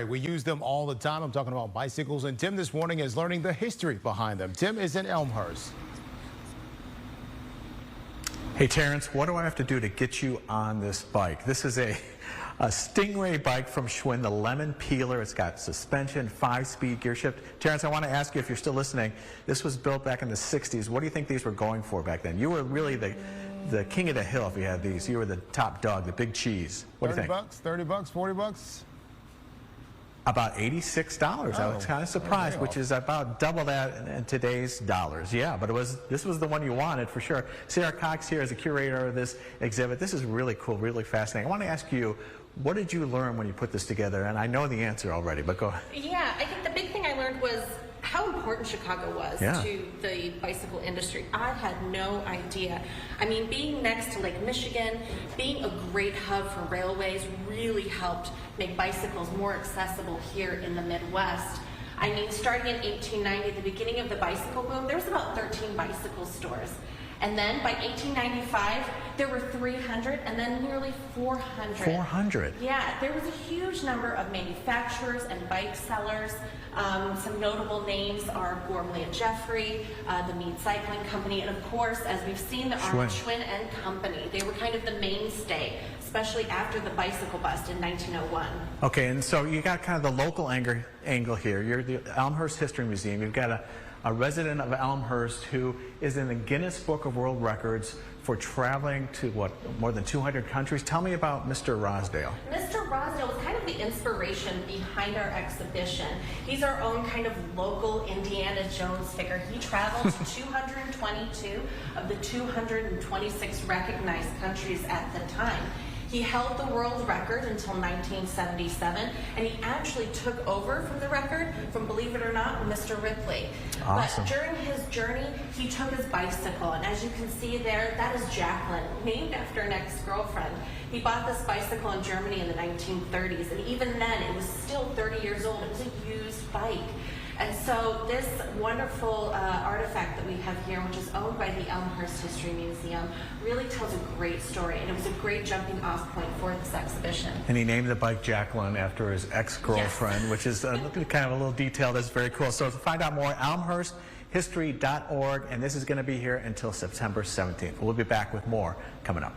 We use them all the time. I'm talking about bicycles, and Tim this morning is learning the history behind them. Tim is in Elmhurst. Hey Terrence, what do I have to do to get you on this bike? This is a Stingray bike from Schwinn, the lemon peeler. It's got suspension, 5-speed gear shift. Terrence, I want to ask you if you're still listening. This was built back in the 60s. What do you think these were going for back then? You were really the king of the hill if you had these. You were the top dog, the big cheese. What do you think? 30 bucks, 30 bucks, 40 bucks? About $86. I was kind of surprised, which is about double that in today's dollars. Yeah, but this was the one you wanted for sure. Sarah Cox here is the curator of this exhibit. This is really cool, really fascinating. I want to ask you, what did you learn when you put this together? And I know the answer already, but go ahead. Yeah, I think the big thing I learned was how important Chicago was to the bicycle industry. I had no idea. I mean, being next to Lake Michigan, being a great hub for railways really helped make bicycles more accessible here in the Midwest. I mean, starting in 1890, the beginning of the bicycle boom, there was about 13 bicycle stores. And then by 1895, there were 300, and then nearly 400. 400? Yeah, there was a huge number of manufacturers and bike sellers. Some notable names are Gormley and Jeffrey, the Mead Cycling Company, and of course, as we've seen, the Schwinn and Company. They were kind of the mainstay, especially after the bicycle bust in 1901. Okay, and so you got kind of the local angle here. You're the Elmhurst History Museum. You've got a resident of Elmhurst who is in the Guinness Book of World Records for traveling to, what, more than 200 countries. Tell me about Mr. Rosdale. Mr. Rosdale was kind of the inspiration behind our exhibition. He's our own kind of local Indiana Jones figure. He traveled to 222 of the 226 recognized countries at the time. He held the world record until 1977, and he actually took over from the record from, believe it or not, Mr. Ripley. Awesome. But during his journey, he took his bicycle, and as you can see there, that is Jacqueline, named after an ex-girlfriend. He bought this bicycle in Germany in the 1930s, and even then, it was still 30 years old. It was a used bike. And so this wonderful artifact that we have here, which is owned by the Elmhurst History Museum, really tells a great story, and it was a great jumping off point for this exhibition. And he named the bike Jacqueline after his ex-girlfriend, which is kind of a little detail that's very cool. So to find out more, elmhursthistory.org, and this is going to be here until September 17th. We'll be back with more coming up.